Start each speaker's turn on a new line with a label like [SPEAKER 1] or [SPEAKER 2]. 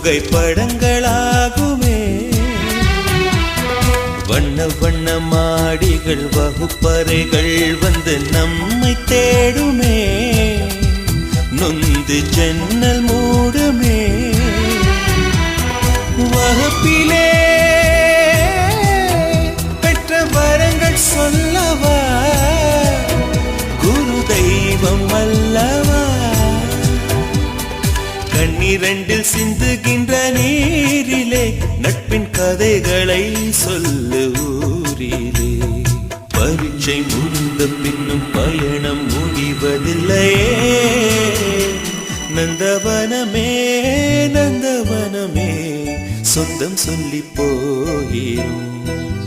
[SPEAKER 1] புகைப்படங்களாகுமே. வண்ண வண்ண மாடிகள் வகுப்பறைகள் வந்து நம்மை தேடுமே. நொந்து ஜன்னல் மூடுமே. வகுப்பிலே பெற்ற வரங்கள் சொல்லவா குரு தெய்வம் அல்லவா. கண்ணிரண்டில் சிந்துகின்ற நீரிலே நட்பின் கதைகளை சொல்லு ஊரிலே. பரீட்சை முடிந்த பின்னும் பயணம் முடிவதில்லையே. நந்தவனமே நந்தவனமே சொந்தம் சொல்லி போகிறோம்.